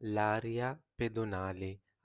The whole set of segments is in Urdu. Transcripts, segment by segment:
l'aria pedonale।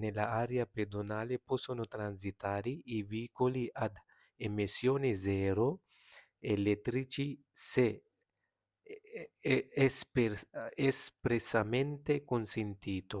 nell'area pedonale possono transitare i veicoli ad emissione zero elettrici se espressamente consentito।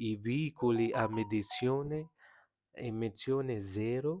i veicoli a emissione zero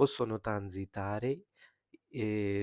possono transitare,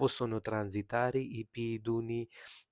possono transitare i pedoni,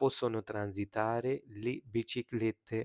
possono transitare le biciclette।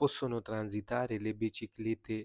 possono transitare le biciclette,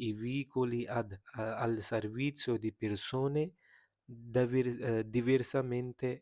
i veicoli al servizio di persone diversamente,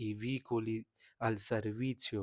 i veicoli al servizio,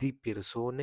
di persone,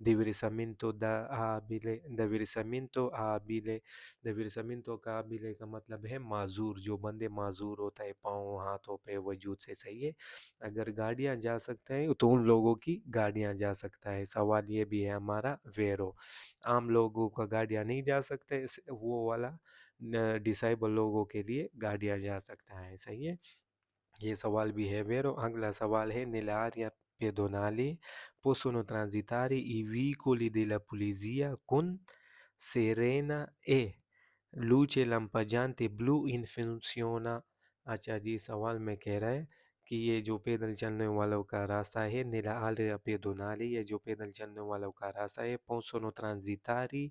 diversamente abile, diversamente قابل کا مطلب ہے معذور، جو بندے معذور ہوتا ہے پاؤں ہاتھوں پہ وجود سے، صحیح ہے۔ اگر گاڑیاں جا سکتے ہیں تو ان لوگوں کی گاڑیاں جا سکتا ہے۔ سوال یہ بھی ہے ہمارا ویرو، عام لوگوں کا گاڑیاں نہیں جا سکتے، وہ والا ڈسیبل لوگوں کے لیے گاڑیاں جا سکتا ہے، صحیح ہے۔ یہ سوال بھی ہے ویرو۔ اگلا سوال ہے nell'area pedonale possono transitare i veicoli della polizia con sirena e luce lampeggiante blu in funziona۔ اچھا جی، سوال میں کہہ رہا ہے کہ یہ جو پیدل چلنے والوں کا راستہ ہے nell'area pedonale، یہ جو پیدل چلنے والوں کا راستہ ہے possono transitare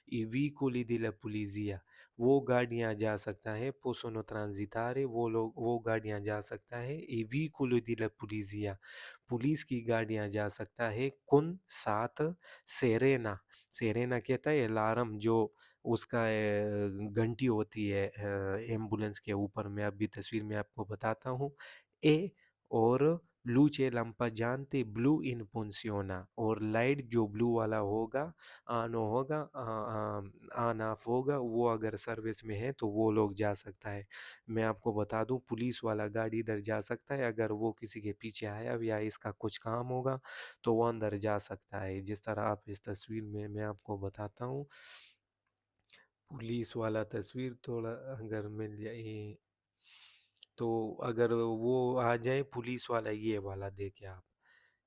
i veicoli della polizia، وہ گاڑیاں جا سکتا ہے possono transitare، وہ گاڑیاں جا سکتا ہے i veicoli della polizia، police کی گاڑیاں جا سکتا ہے کن ساتھ سیرینا، سیرینا کہتا ہے الارم، جو اس کا گھنٹی ہوتی ہے ایمبولنس کے اوپر، میں ابھی تصویر میں آپ کو بتاتا ہوں، اے اور لوچے لمپا جانتے بلو ان پونسیونا، اور لائٹ جو بلو والا ہوگا آن ہوگا، آن آف ہوگا، وہ اگر سروس میں ہے تو وہ لوگ جا سکتا ہے۔ میں آپ کو بتا دوں پولیس والا گاڑی ادھر جا سکتا ہے، اگر وہ کسی کے پیچھے آیا یا اس کا کچھ کام ہوگا تو وہ اندر جا سکتا ہے، جس طرح آپ اس تصویر میں آپ کو بتاتا ہوں۔ پولیس والا تصویر تھوڑا اگر مل جائے تو، اگر وہ آ جائے پولیس والا، یہ والا دیکھیں آپ،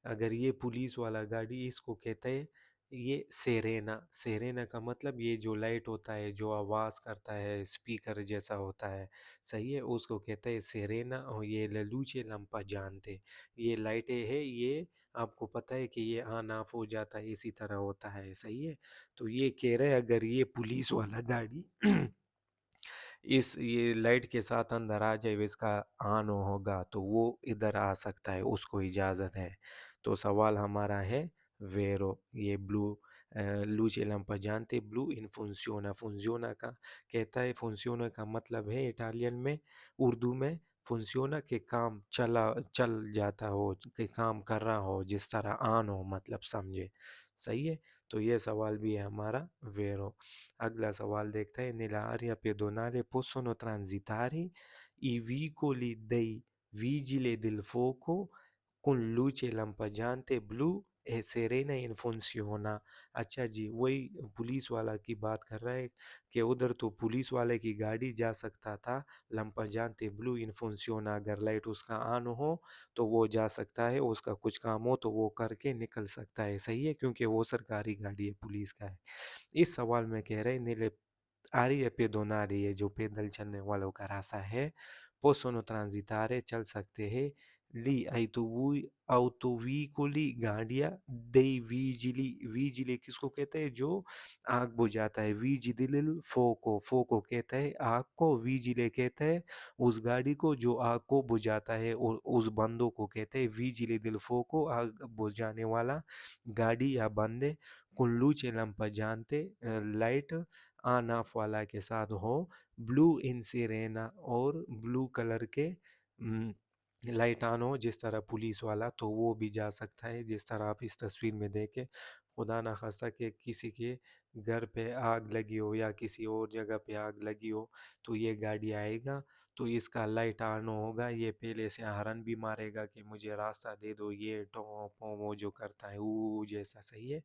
اگر یہ پولیس والا گاڑی، اس کو کہتے ہیں یہ سیرینا، سیرینا کا مطلب یہ جو لائٹ ہوتا ہے جو آواز کرتا ہے اسپیکر جیسا ہوتا ہے، صحیح ہے، اس کو کہتے ہیں سیرینا۔ اور یہ للوچے لمپا جانتے، یہ لائٹیں ہے، یہ آپ کو پتہ ہے کہ یہ آن آف ہو جاتا ہے، اسی طرح ہوتا ہے، صحیح ہے۔ تو یہ کہہ رہے اگر یہ پولیس والا گاڑی اس یہ لائٹ کے ساتھ اندر آ جائے، اس کا آن ہوگا تو وہ ادھر آ سکتا ہے، اس کو اجازت ہے۔ تو سوال ہمارا ہے ویرو، یہ بلو لوچے لمپا جانتے بلو ان فنسیونا، فنسیونا کا کہتا ہے، فنسیونا کا مطلب ہے اٹالین میں، اردو میں فنسیونا کے کام چل جاتا ہو، کہ کام کر رہا ہو، جس طرح آن ہو، مطلب سمجھے، صحیح ہے۔ تو یہ سوال بھی ہے ہمارا ویرو۔ اگلا سوال دیکھتے ہیں nell'area pedonale possono transitare i veicoli dei vigili del fuoco con luce lampeggiante blu e sirena in funziona۔ اچھا جی، وہی پولیس والا کی بات کر رہا ہے کہ ادھر تو پولیس والے کی گاڑی جا سکتا تھا، lampeggiante blu in funziona، اگر لائٹ اس کا آن ہو تو وہ جا سکتا ہے، اس کا کچھ کام ہو تو وہ کر کے نکل سکتا ہے، صحیح ہے، کیونکہ وہ سرکاری گاڑی ہے، پولیس کا ہے۔ اس سوال میں کہہ رہے نیلے آری پیدوناری ہے، جو پیدل چلنے والوں کا راستہ ہے، possono transitare چل سکتے ہیں، لی autoveicoli گاڑیاں، dei vigili، vigili کس کو کہتے ہیں، جو آگ بجھاتا ہے، vigili del fuoco، فوکو کہتا ہے آگ کو، vigile کہتا ہے اس گاڑی کو جو آگ کو بجھاتا ہے، اور اس بندوں کو کہتے ہیں vigili del fuoco، آگ بجھانے والا گاڑی یا بندے، con luce lampeggiante light on of والا کے ساتھ ہو، بلو ان سیرینا، اور بلو کلر کے لائٹ آن ہو، جس طرح پولیس والا، تو وہ بھی جا سکتا ہے، جس طرح آپ اس تصویر میں دیکھیں۔ خدا نہ خواستہ کہ کسی کے گھر پہ آگ لگی ہو یا کسی اور جگہ پہ آگ لگی ہو تو یہ گاڑی آئے گا تو اس کا لائٹ آن ہوگا، یہ پہلے سے ہارن بھی مارے گا کہ مجھے راستہ دے دو، یہ وہ جو کرتا ہے او جیسا، صحیح ہے،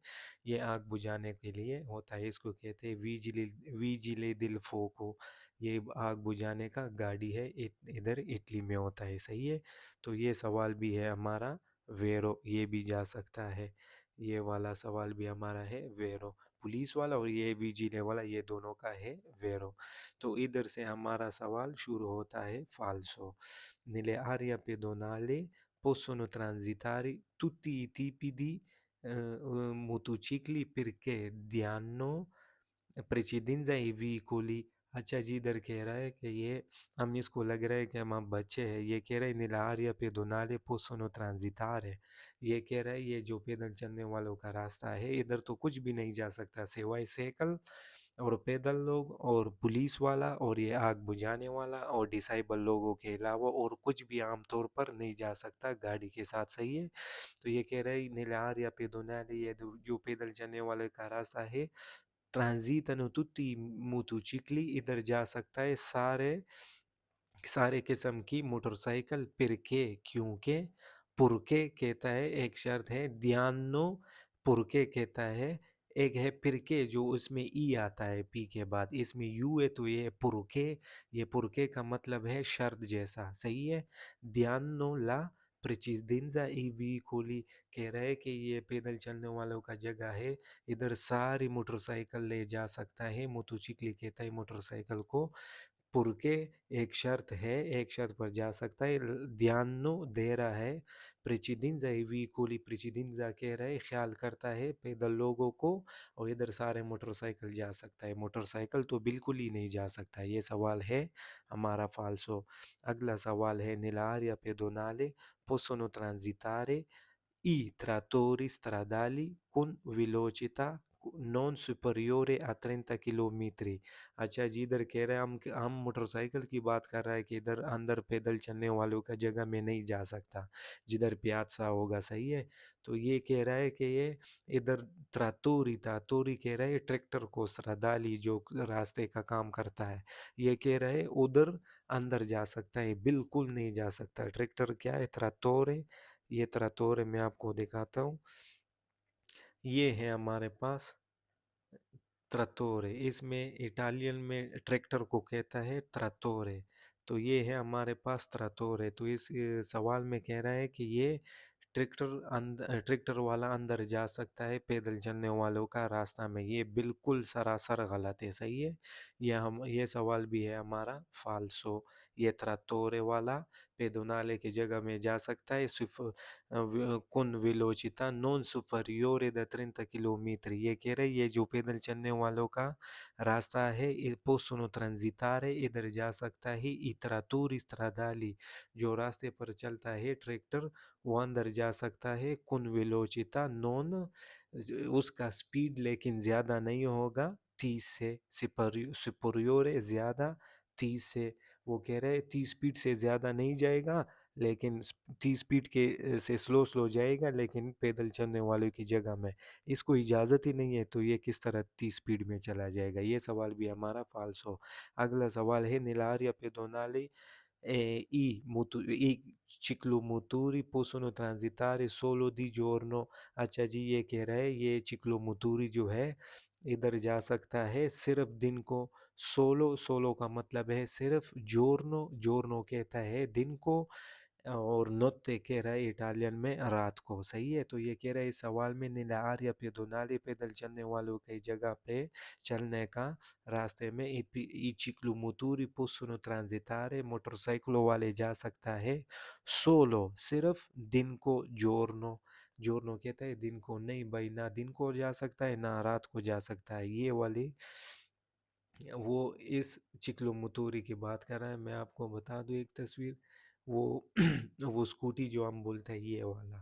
یہ آگ بجھانے کے لیے ہوتا ہے، اس کو کہتے ہیں ویجیلے دل فوکو، یہ آگ بجھانے کا گاڑی ہے، ادھر اٹلی میں ہوتا ہے، صحیح ہے۔ تو یہ سوال بھی ہے ہمارا ویرو، یہ بھی جا سکتا ہے، یہ والا سوال بھی ہمارا ہے ویرو، پولیس والا اور یہ ویجیلے والا، یہ دونوں کا ہے ویرو۔ تو ادھر سے ہمارا سوال شروع ہوتا ہے فالسو۔ nelle aree pedonali possono transitare tutti i tipi di motocicli perché diano precedenza ai veicoli۔ اچھا جی، ادھر کہہ رہا ہے کہ یہ ہم اس کو لگ رہا ہے کہ ہم بچے ہیں، یہ کہہ رہا ہے nella area pedonale possono transitare، یہ کہہ رہا ہے یہ جو پیدل چلنے والوں کا راستہ ہے ادھر تو کچھ بھی نہیں جا سکتا سوائے سائیکل اور پیدل لوگ اور پولیس والا اور یہ آگ بجھانے والا اور ڈسیبل لوگوں کے علاوہ اور کچھ بھی عام طور پر نہیں جا سکتا گاڑی کے ساتھ، صحیح ہے۔ تو یہ کہہ رہے نیلار یا پیدونالے، یہ جو پیدل چلنے والے کا راستہ ہے، ٹرانزیتano tutti motocicli، ادھر جا سکتا ہے سارے قسم کی موٹر سائیکل، پرکے کیونکہ، پرکے کہتا ہے ایک شرط ہے، دیانو پرکے کہتا ہے، ایک ہے پرکے جو اس میں ای آتا ہے پی کے بعد، اس میں یو ہے تو یہ پرکے، یہ پرکے کا مطلب ہے شرط جیسا، صحیح ہے۔ دیانو لا پریچیدنزا ای ویکولی، کہہ رہے ہے کہ یہ پیدل چلنے والوں کا جگہ ہے، ادھر ساری موٹر سائیکل لے جا سکتا ہے، موٹوچکلی کہتا ہے موٹر سائیکل کو، پرکے ایک شرط ہے، ایک شرط پر جا سکتا ہے، دیانو دے رہا ہے، پریچیدنزا ویکولی، پریچیدنزا کہہ رہا ہے خیال کرتا ہے پیدل لوگوں کو، اور ادھر سارے موٹر سائیکل جا سکتا ہے، موٹر سائیکل تو بالکل ہی نہیں جا سکتا۔ یہ سوال ہے ہمارا فالسو۔ اگلا سوال ہے nell'area pedonale possono transitare i trattori stradali con velocità non superiore a 30 کلومیٹری۔ اچھا جی، ادھر کہہ رہے ہیں ہم موٹر سائیکل کی بات کر رہا ہے کہ ادھر اندر پیدل چلنے والوں کا جگہ میں نہیں جا سکتا جدھر پیازا ہوگا، صحیح ہے۔ تو یہ کہہ رہا ہے کہ یہ ادھر تراتوری کہہ رہا ہے ٹریکٹر کو، سرادالی جو راستے کا کام کرتا ہے، یہ کہہ رہا ہے ادھر اندر جا سکتا ہے، بالکل نہیں جا سکتا۔ ٹریکٹر کیا ہے؟ تراتورے، یہ تراتورے میں آپ کو دکھاتا ہوں، یہ ہے ہمارے پاس تراتورے، اس میں اٹالین میں ٹریکٹر کو کہتا ہے تراتورے، تو یہ ہے ہمارے پاس تراتورے۔ تو اس سوال میں کہہ رہا ہے کہ یہ ٹریکٹر والا اندر جا سکتا ہے پیدل چلنے والوں کا راستہ میں، یہ بالکل سراسر غلط ہے، صحیح ہے۔ یہ سوال بھی ہے ہمارا فالسو، یہ تراتورے والا پیدونالے کی جگہ میں جا سکتا ہے کن ویلوچیتا نون سپریورے دا 30 کلومیٹر، یہ کہہ رہے یہ جو پیدل چلنے والوں کا راستہ ہے، possono transitare، ادھر جا سکتا ہے، i trattori stradali، جو راستے پر چلتا ہے ٹریکٹر، وہ اندر جا سکتا ہے، کن ویلوچیتا نون، اس کا سپیڈ لیکن زیادہ نہیں ہوگا، 30 سے، سپریورے زیادہ، 30 سے، وہ کہہ رہے 30 سپیڈ سے زیادہ نہیں جائے گا، لیکن 30 سپیڈ کے سے سلو جائے گا، لیکن پیدل چلنے والوں کی جگہ میں اس کو اجازت ہی نہیں ہے، تو یہ کس طرح 30 سپیڈ میں چلا جائے گا؟ یہ سوال بھی ہمارا فالسو۔ اگلا سوال ہے nell'area pedonale i ciclomotori possono transitare solo di giorno۔ اچھا جی، یہ کہہ رہا ہے یہ چکلوموتوری جو ہے ادھر جا سکتا ہے صرف دن کو، سولو کا مطلب ہے صرف، جورنو کہتا ہے دن کو، اور نوتے کہہ رہا ہے اٹالین میں رات کو، صحیح ہے۔ تو یہ کہہ رہا ہے اس سوال میں nell'area pedonale، پیدل چلنے والوں کی جگہ پہ چلنے کا راستے میں i ciclomotori possono transitare، motor سائیکلوں والے جا سکتا ہے، سولو صرف دن کو، جورنو کہتا ہے دن کو، نہیں بھائی، نہ دن کو جا سکتا ہے نہ رات کو جا سکتا ہے، یہ والی وہ اس چکلوموتوری کی بات کر رہا ہے۔ میں آپ کو بتا دوں ایک تصویر، وہ وہ اسکوٹی جو ہم بولتے ہیں یہ والا،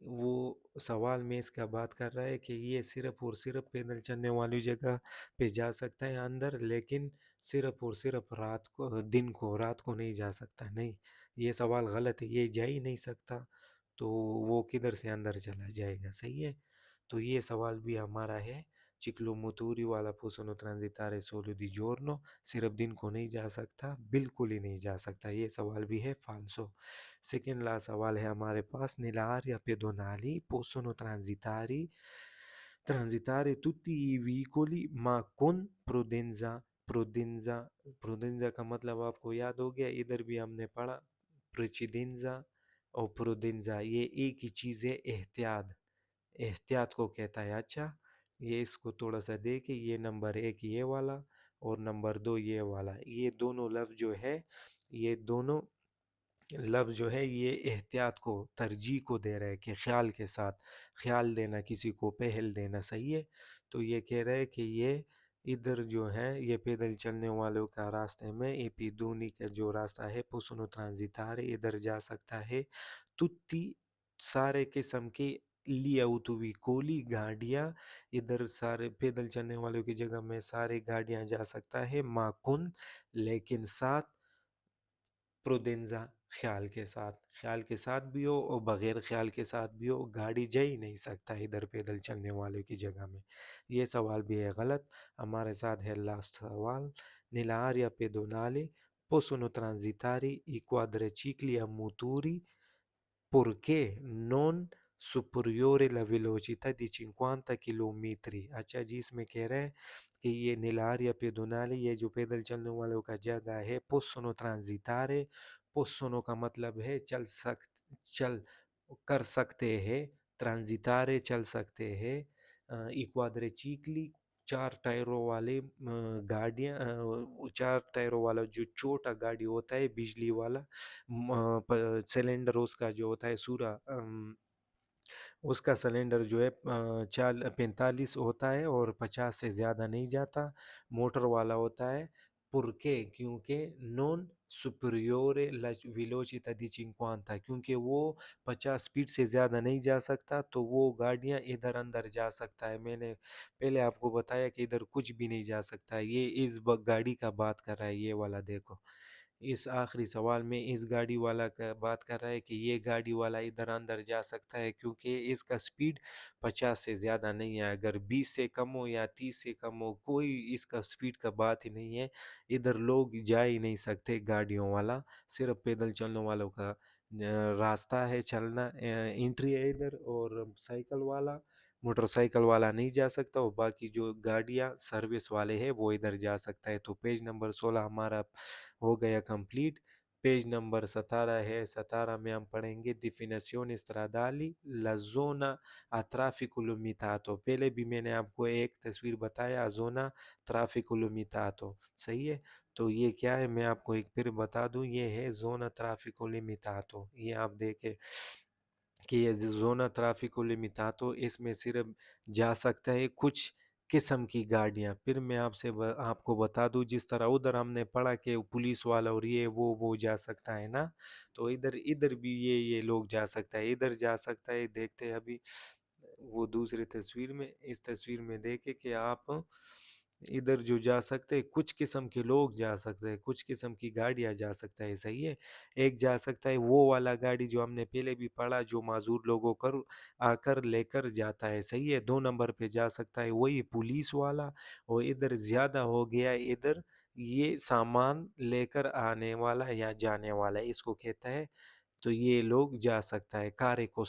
وہ سوال میں اس کا بات کر رہا ہے کہ یہ صرف اور صرف پیدل چلنے والی جگہ پہ جا سکتا ہے اندر، لیکن صرف اور صرف دن کو، رات کو نہیں جا سکتا، نہیں، یہ سوال غلط ہے، یہ جا ہی نہیں سکتا، تو وہ کدھر سے اندر چلا جائے گا، صحیح ہے۔ تو یہ سوال بھی ہمارا ہے، چکلوموتوری والا possono transitare solo di giorno، صرف دن کو نہیں جا سکتا، بالکل ہی نہیں جا سکتا، یہ سوال بھی ہے فالسو۔ سیکنڈ لاسٹ سوال ہے ہمارے پاس nell'area pedonali possono transitare tutti i veicoli ma con prudenza، پروڈنزا کا مطلب آپ کو یاد ہو گیا، ادھر بھی ہم نے پڑھا، پریچیدنزا اور پروڈنزا، یہ ایک ہی چیز ہے، احتیاط کو کہتا ہے۔ اچھا، یہ اس کو تھوڑا سا دیکھیں، یہ نمبر 1 یہ والا اور نمبر 2 یہ والا، یہ دونوں لفظ جو ہے، یہ دونوں لفظ جو ہے یہ احتیاط کو، ترجیح کو دے رہے کہ خیال کے ساتھ، خیال دینا، کسی کو پہل دینا، صحیح ہے۔ تو یہ کہہ رہے کہ یہ ادھر جو ہے یہ پیدل چلنے والوں کا راستے میں ایپیدونی کا جو راستہ ہے possono transitare، ادھر جا سکتا ہے، tutti سارے قسم کی لی اوتوی کولی گاڑیاں، ادھر سارے پیدل چلنے والوں کی جگہ میں سارے گاڑیاں جا سکتا ہے، ماکن لیکن ساتھ، پروڈنزا خیال کے ساتھ بھی ہو اور بغیر خیال کے ساتھ بھی ہو، گاڑی جا ہی نہیں سکتا ادھر پیدل چلنے والوں کی جگہ میں۔ یہ سوال بھی ہے غلط۔ ہمارے ساتھ ہے لاسٹ سوال، nell'area pedonale possono transitare i quadricicli a motori purché non superiore la velocità di 50 کلومیٹری۔ اچھا جی، اس میں کہہ رہے ہیں کہ یہ nell'area pedonale، یہ جو پیدل چلنے والوں کا جگہ ہے، possono transitare، possono کا مطلب ہے چل کر سکتے ہیں، transitare چل سکتے ہیں، i quadricicli چار ٹائروں والے گاڑیاں، چار ٹائروں والا جو چھوٹا گاڑی ہوتا ہے بجلی والا، سلنڈر اس کا جو ہوتا ہے سورا، اس کا سلنڈر جو ہے 45 ہوتا ہے اور 50 سے زیادہ نہیں جاتا، موٹر والا ہوتا ہے، پرکے کیونکہ نون سپریورے ویلوچیتا دی چنکوانتا، کیونکہ وہ 50 سپیڈ سے زیادہ نہیں جا سکتا تو وہ گاڑیاں ادھر اندر جا سکتا ہے۔ میں نے پہلے آپ کو بتایا کہ ادھر کچھ بھی نہیں جا سکتا، یہ اس گاڑی کا بات کر رہا ہے، یہ والا دیکھو، اس آخری سوال میں اس گاڑی والا کا بات کر رہا ہے کہ یہ گاڑی والا ادھر اندر جا سکتا ہے کیونکہ اس کا سپیڈ 50 سے زیادہ نہیں ہے، اگر 20 سے کم ہو یا 30 سے کم ہو، کوئی اس کا سپیڈ کا بات ہی نہیں ہے، ادھر لوگ جا ہی نہیں سکتے گاڑیوں والا، صرف پیدل چلنے والوں کا راستہ ہے چلنا، انٹری ہے ادھر، اور سائیکل والا، موٹر سائیکل والا نہیں جا سکتا، اور باقی جو گاڑیاں سروس والے ہیں وہ ادھر جا سکتا ہے۔ تو پیج نمبر 16 ہمارا ہو گیا کمپلیٹ۔ پیج نمبر 17 ہے، 17 میں ہم پڑھیں گے definizioni stradali la zona a traffico limitato۔ پہلے بھی میں نے آپ کو ایک تصویر بتایا زونا traffico limitato، صحیح ہے؟ تو یہ کیا ہے میں آپ کو ایک پھر بتا دوں، یہ ہے زونا traffico limitato۔ یہ آپ دیکھیں کہ یہ زونا ٹرافیکو لیمیتاتو، اس میں صرف جا سکتا ہے کچھ قسم کی گاڑیاں۔ پھر میں آپ کو بتا دوں، جس طرح ادھر ہم نے پڑھا کہ پولیس والا اور یہ وہ جا سکتا ہے نا، تو ادھر بھی یہ لوگ جا سکتا ہے، ادھر جا سکتا ہے۔ دیکھتے ہیں ابھی وہ دوسری تصویر میں، اس تصویر میں دیکھیں کہ آپ ادھر جو جا سکتے ہیں، کچھ قسم کے لوگ جا سکتے ہیں، کچھ قسم کی گاڑیاں جا سکتا ہے، صحیح ہے؟ ایک جا سکتا ہے وہ والا گاڑی جو ہم نے پہلے بھی پڑھا، جو معذور لوگوں کر آ کر لے کر جاتا ہے، صحیح ہے؟ 2 نمبر پہ جا سکتا ہے وہی پولیس والا، اور ادھر زیادہ ہو گیا، ادھر یہ سامان لے کر آنے والا یا جانے والا، اس کو کہتا ہے، تو یہ لوگ جا سکتا ہے۔ کارے کو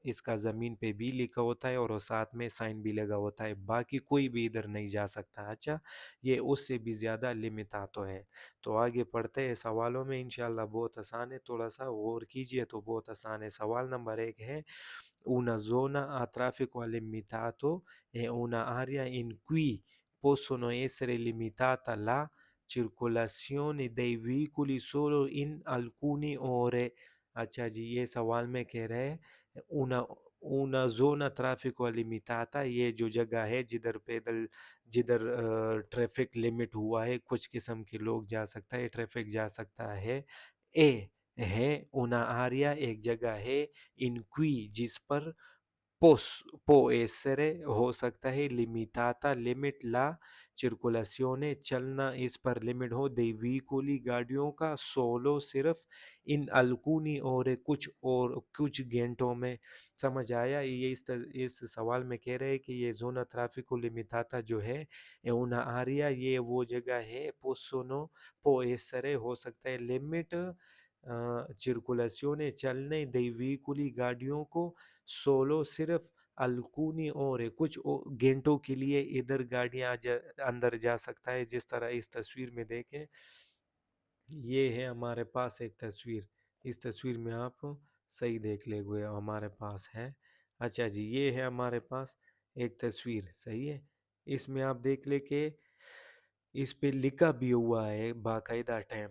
اس کا زمین پہ بھی لکھا ہوتا ہے اور ساتھ میں سائن بھی لگا ہوتا ہے، باقی کوئی بھی ادھر نہیں جا سکتا۔ اچھا، یہ اس سے بھی زیادہ لیمیتاتو ہے۔ تو آگے پڑھتے ہیں سوالوں میں، انشاءاللہ بہت آسان ہے، تھوڑا سا غور کیجئے تو بہت آسان ہے۔ سوال نمبر 1 ہے una zona a traffico limitato è una area in cui possono essere limitata la circolazione dei veicoli solo in alcune ore۔ اچھا جی، یہ سوال میں کہہ رہے ہیں una zona traffico limitata، یہ جو جگہ ہے جدھر ٹریفک لمٹ ہوا ہے، کچھ قسم کے لوگ جا سکتا ہے، ٹریفک جا سکتا ہے، اے ہے una area، ایک جگہ ہے، ان qui جس پر può essere ہو سکتا ہے، limitata لمٹ، la circolazione چلنا اس پر لمٹ ہو، dei veicoli گاڑیوں کا، solo صرف، in alcuni ore کچھ گھنٹوں میں۔ سمجھ آیا؟ یہ اس سوال میں کہہ رہے ہیں کہ یہ زونا ٹرافیکو لیمیتاتا جو ہے una area، یہ وہ جگہ ہے، può essere ہو سکتا ہے، لمٹ circolazione چلنے، dei veicoli گاڑیوں کو، solo صرف، alcuni ore کچھ گھنٹوں کے لیے ادھر گاڑیاں اندر جا سکتا ہے، جس طرح اس تصویر میں دیکھیں۔ یہ ہے ہمارے پاس ایک تصویر، اس تصویر میں آپ صحیح دیکھ لے گئے ہمارے پاس ہے۔ اچھا جی، یہ ہے ہمارے پاس ایک تصویر، صحیح ہے؟ اس میں آپ دیکھ لے کہ اس پہ لکھا بھی ہوا ہے باقاعدہ time,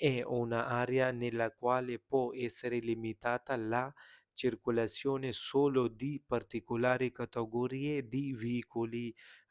è una area nella quale può essere limitata la circolazione solo di particolari categorie di veicoli।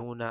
una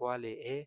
quale è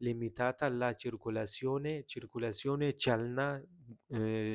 limitata la circolazione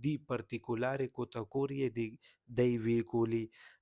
di particolari categorie dei veicoli।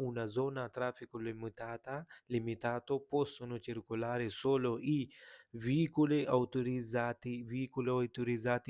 una zona traffico limitato possono circolare solo i veicoli autorizzati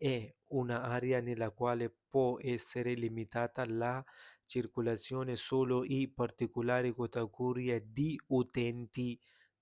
è una area nella quale può essere limitata la circolazione solo in particolari categorie di utenti।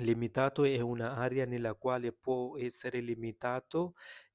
limitato è una area nella quale può essere limitato,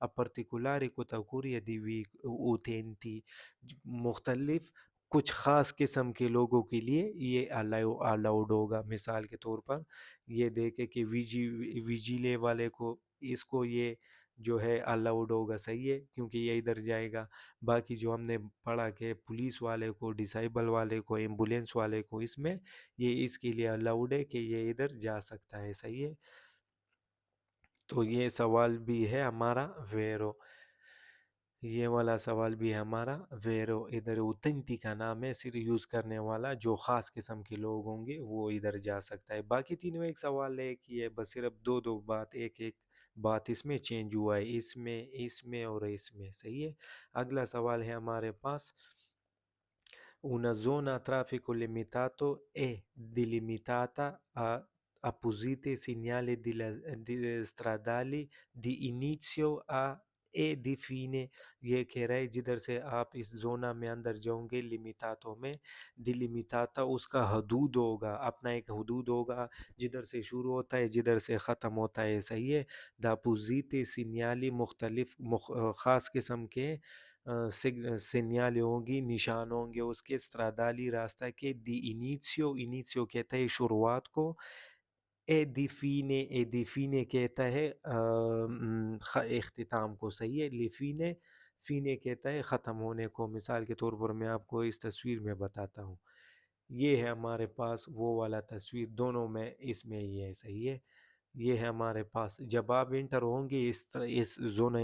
a particolari categorie di utenti, مختلف کچھ خاص قسم کے لوگوں کے لیے یہ الاؤڈ ہوگا. مثال کے طور پر یہ دیکھے کہ ویجیلے والے کو اس کو یہ جو ہے الاؤڈ ہوگا، صحیح ہے، کیونکہ یہ ادھر جائے گا. باقی جو ہم نے پڑھا کہ پولیس والے کو، ڈسیبل والے کو، ایمبولینس والے کو، اس میں یہ اس کے لیے الاؤڈ ہے کہ یہ ادھر جا سکتا ہے، صحیح ہے. تو یہ سوال بھی ہے ہمارا ویرو، یہ والا سوال بھی ہے ہمارا ویرو. ادھر اوتنتی کا نام ہے، صرف یوز کرنے والا جو خاص قسم کے لوگ ہوں گے وہ ادھر جا سکتا ہے. باقی تینوں ایک سوال ہے کہ یہ بس صرف دو بات، ایک بات اس میں چینج ہوا ہے، اس میں اور اس میں، صحیح ہے. اگلا سوال ہے ہمارے پاس: Una zona a traffico limitato è delimitata a appositi segnali stradali di inizio e di fine. یہ کہہ رہا ہے جدھر سے آپ اس زونہ میں اندر جاؤں گے، لمیتاتو میں، ڈیلیمیتاتا اس کا حدود ہوگا، اپنا ایک حدود ہوگا، جدھر سے شروع ہوتا ہے جدھر سے ختم ہوتا ہے، صحیح ہے. دا پوزیتے سینیالی مختلف خاص قسم کے سینیال ہوں گی، نشان ہوں گے اس کے استرادالی راستہ کے. دی انیسیو، انیسیو کہتا ہے شروعات کو، اے دی فینے کہتا ہے اختتام کو، صحیح ہے. لیفینے، فینے کہتا ہے ختم ہونے کو. مثال کے طور پر میں آپ کو اس تصویر میں بتاتا ہوں، یہ ہے ہمارے پاس وہ والا تصویر، دونوں میں اس میں یہ ہے، صحیح ہے. یہ ہے ہمارے پاس. جب آپ انٹر ہوں گے اس زون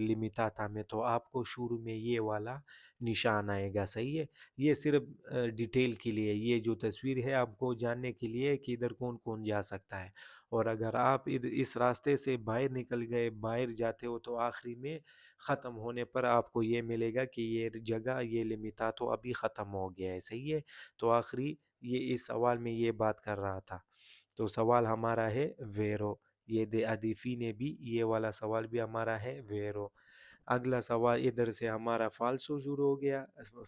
لمیتاتا میں تو آپ کو شروع میں یہ والا نشان آئے گا، صحیح ہے. یہ صرف ڈیٹیل کے لیے، یہ جو تصویر ہے آپ کو جاننے کے لیے کہ ادھر کون کون جا سکتا ہے. اور اگر آپ اس راستے سے باہر نکل گئے، باہر جاتے ہو، تو آخری میں ختم ہونے پر آپ کو یہ ملے گا کہ یہ جگہ، یہ لمیتاتو ابھی ختم ہو گیا ہے، صحیح ہے. تو آخری یہ اس سوال میں یہ بات کر رہا تھا. تو سوال ہمارا ہے ویرو. یہ دے ادیفی نے بھی یہ والا سوال بھی ہمارا ہے ویرو. اگلا سوال ادھر سے ہمارا فالسو شروع ہو گیا.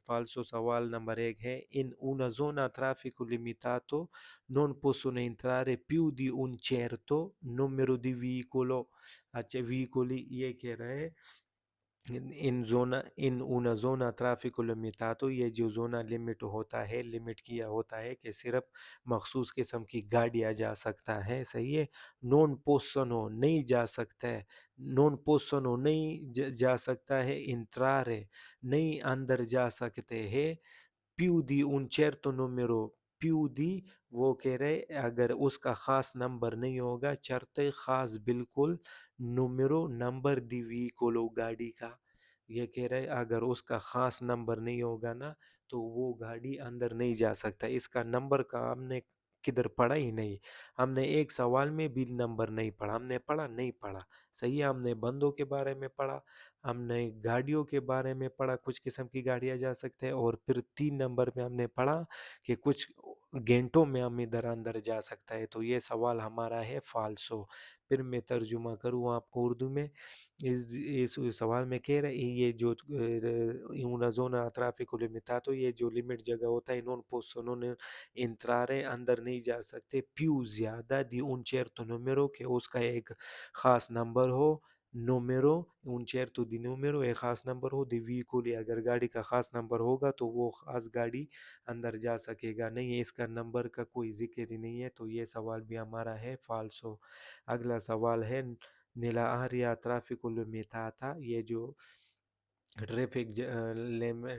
فالسو سوال نمبر 1 ہے: ان una zona a traffico limitato non possono entrare più di un certo numero di veicolo. اچھا ویکولی یہ کہہ رہے ہیں ان una zona traffico limitato، یہ جو زونہ لمٹ ہوتا ہے، لمٹ کیا ہوتا ہے کہ صرف مخصوص قسم کی گاڑیاں جا سکتا ہے، صحیح ہے. نون پوسنو نہیں جا سکتا ہے، نون پوسنو نہیں جا سکتا ہے، انترارے نہیں اندر جا سکتے ہیں، پیو دی un certo numero، پیو دی وہ کہہ رہے اگر اس کا خاص نمبر نہیں ہوگا، چرتے خاص بالکل، نمبرو نمبر دی ویکولو گاڑی کا. یہ کہہ رہے اگر اس کا خاص نمبر نہیں ہوگا نا تو وہ گاڑی اندر نہیں جا سکتا. اس کا نمبر کا ہم نے کدھر پڑھا ہی نہیں، ہم نے ایک سوال میں بھی نمبر نہیں پڑھا، ہم نے پڑھا نہیں پڑھا، صحیح ہے. ہم نے بندوں کے بارے میں پڑھا، ہم نے گاڑیوں کے بارے میں پڑھا، کچھ قسم کی گاڑیاں جا سکتے ہیں، اور پھر 3 نمبر پہ ہم نے پڑھا کہ کچھ گھنٹوں میں ہم ادھر اندر جا سکتا ہے. تو یہ سوال ہمارا ہے فالسو. پھر میں ترجمہ کروں آپ کو اردو میں. اس سوال میں کہہ رہے یہ جو una zona a traffico limitato، یہ جو لمٹ جگہ ہوتا ہے، non possono entrare اندر نہیں جا سکتے، più زیادہ di un certo numero کہ اس کا ایک خاص نمبر ہو، نومیرو un certo di numero ایک خاص نمبر ہو، دی ویکولی اگر گاڑی کا خاص نمبر ہوگا تو وہ خاص گاڑی اندر جا سکے گا، نہیں اس کا نمبر کا کوئی ذکر ہی نہیں ہے. تو یہ سوال بھی ہمارا ہے فالسو. اگلا سوال ہے نیلا آریا ٹرافیکو لمیتاتا، یہ جو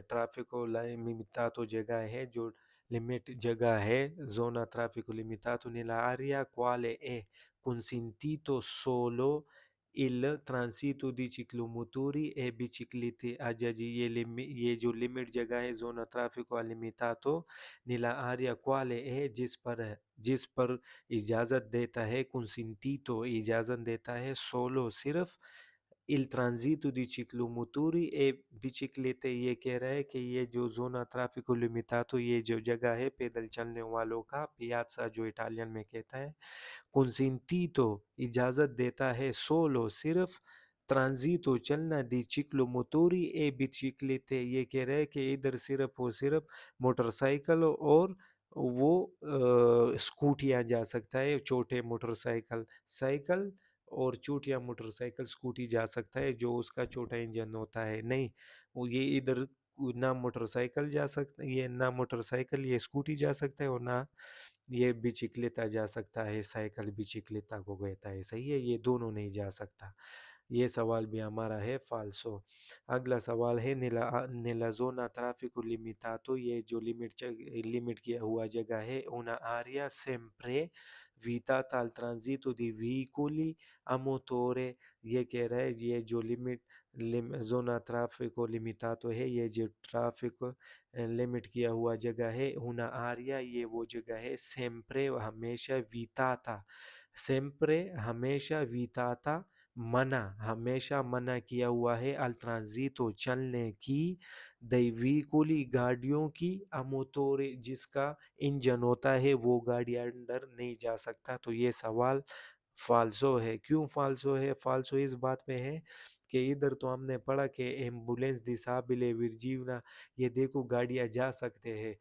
ٹرافیکو لمیتاتو جگہ ہے، جو لمٹ جگہ ہے، زونا ٹرافیکو لمیتاتو nella area quale è consentito solo il transito di ciclomotori e biciclette. اجا جی یہ جو لمٹ جگہ ہے زونا ٹرافیکو لمیتاتو nella area quale è جس پر اجازت دیتا ہے، consentito اجازت دیتا ہے، solo صرف، il transito di ciclomotori e biciclette یہ کہہ رہا ہے کہ یہ جو زونا ٹرافیکو لمیتاتو یہ جو جگہ ہے پیدل چلنے والوں کا، پیازا جو اٹالین میں کہتا ہے، consentito اجازت دیتا ہے، solo صرف، ٹرانزیتو چلنا، دی چکلو موٹوری اے بچکلتے یہ کہہ رہے کہ ادھر صرف اور صرف موٹر سائیکل اور وہ اسکوٹیاں جا سکتا ہے، چھوٹے موٹر سائیکل اور چوٹیا موٹر سائیکل اسکوٹی جا سکتا ہے جو اس کا چھوٹا انجن ہوتا ہے، نہیں وہ یہ ادھر نہ موٹر سائیکل جا سکتا، یہ نہ موٹر سائیکل یہ اسکوٹی جا سکتا ہے، اور نہ یہ بچکلتا جا سکتا ہے، سائیکل بچکلتا کو کہتا ہے، صحیح ہے، یہ دونوں نہیں جا سکتا۔ یہ سوال بھی ہمارا ہے فالسو۔ اگلا سوال ہے نلا زونا traffico limitato، یہ جو لمٹ کیا ہوا جگہ ہے، una area sempre vietata al transito di veicoli a motore، یہ کہہ رہا ہے یہ جو زونا traffico limitato ہے، یہ جو ٹرافک لمٹ کیا ہوا جگہ ہے، una area یہ وہ جگہ ہے، sempre ہمیشہ vietata، sempre ہمیشہ vietata منع، ہمیشہ منع کیا ہوا ہے، الٹرانزیتو چلنے کی، دئی ویکولی گاڑیوں کی، اموتورے جس کا انجن ہوتا ہے وہ گاڑی اندر نہیں جا سکتا۔ تو یہ سوال فالسو ہے۔ کیوں فالسو ہے؟ فالسو اس بات پہ ہے کہ ادھر تو ہم نے پڑھا کہ ایمبولینس ڈسابلے ورجیونا، یہ دیکھو گاڑیاں جا سکتے ہیں،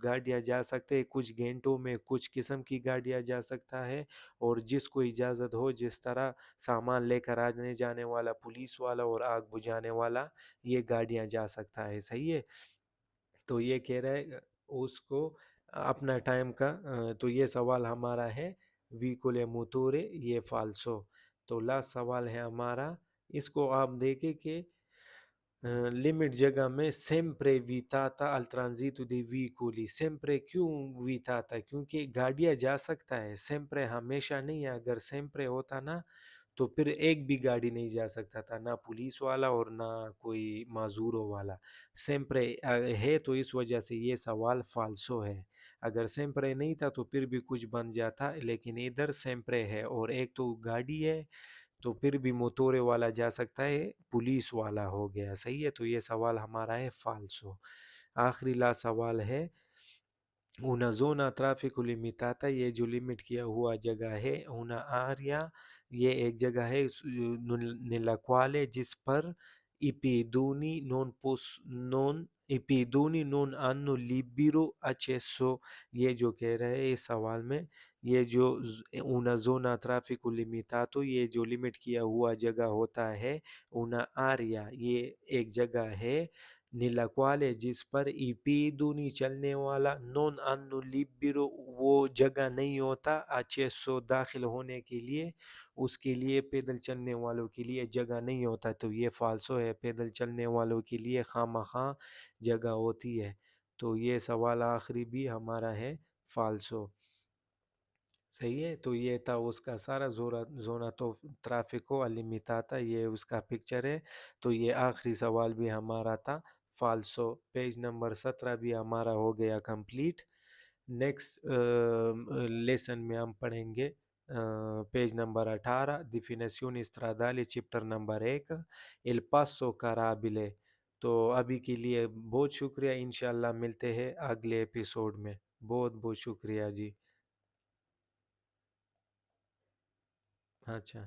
گاڑیاں جا سکتے ہیں کچھ گھنٹوں میں، کچھ قسم کی گاڑیاں جا سکتا ہے، اور جس کو اجازت ہو، جس طرح سامان لے کر آنے جانے والا، پولیس والا اور آگ بجھانے والا، یہ گاڑیاں جا سکتا ہے، صحیح ہے۔ تو یہ کہہ رہا ہے اس کو اپنا ٹائم کا، تو یہ سوال ہمارا ہے ویکولے موتورے، یہ فالسو۔ تو لاسٹ سوال ہے ہمارا، اس کو آپ دیکھیں کہ لمٹ جگہ میں سیمپرے ویتاتا الٹرانزیتو دی ویکولی، سیمپرے کیوں ویتاتا؟ کیونکہ گاڑیاں جا سکتا ہے، سیمپرے ہمیشہ نہیں ہے، اگر سیمپرے ہوتا نا تو پھر ایک بھی گاڑی نہیں جا سکتا تھا، نہ پولیس والا اور نہ کوئی معذوروں والا، سیمپرے ہے تو اس وجہ سے یہ سوال فالسو ہے۔ اگر سیمپرے نہیں تھا تو پھر بھی کچھ بن جاتا، لیکن ادھر سیمپرے ہے اور ایک تو گاڑی ہے تو پھر بھی موتورے والا جا سکتا ہے، پولیس والا ہو گیا، صحیح ہے۔ تو یہ سوال ہمارا ہے فالسو۔ آخری لا سوال ہے una zona traffico limitata، یہ جو لمٹ کیا ہوا جگہ ہے، una area یہ ایک جگہ ہے nella quale جس پر i pedoni non hanno libero accesso، یہ جو کہہ رہے ہیں اس سوال میں، یہ جو una zona traffico limitato یہ جو لمٹ کیا ہوا جگہ ہوتا ہے، una area یہ ایک جگہ ہے، nella quale جس پر i pedoni چلنے والا non hanno libero وہ جگہ نہیں ہوتا accesso داخل ہونے کے لیے، اس کے لیے پیدل چلنے والوں کے لیے جگہ نہیں ہوتا۔ تو یہ فالسو ہے، پیدل چلنے والوں کے لیے خواہ مخواہ جگہ ہوتی ہے۔ تو یہ سوال آخری بھی ہمارا ہے فالسو، صحیح ہے۔ تو یہ تھا اس کا سارا زونا تو ٹرافیکو الیمیتاتا، یہ اس کا پکچر ہے۔ تو یہ آخری سوال بھی ہمارا تھا فالسو۔ پیج نمبر 17 بھی ہمارا ہو گیا کمپلیٹ۔ نیکسٹ لیسن میں ہم پڑھیں گے page number 18 definizioni stradali chapter number 1 el passo carabile۔ تو ابھی کے لیے بہت شکریہ، انشاءاللہ ملتے ہیں اگلے ایپیسوڈ میں۔ بہت بہت شکریہ جی۔ اچھا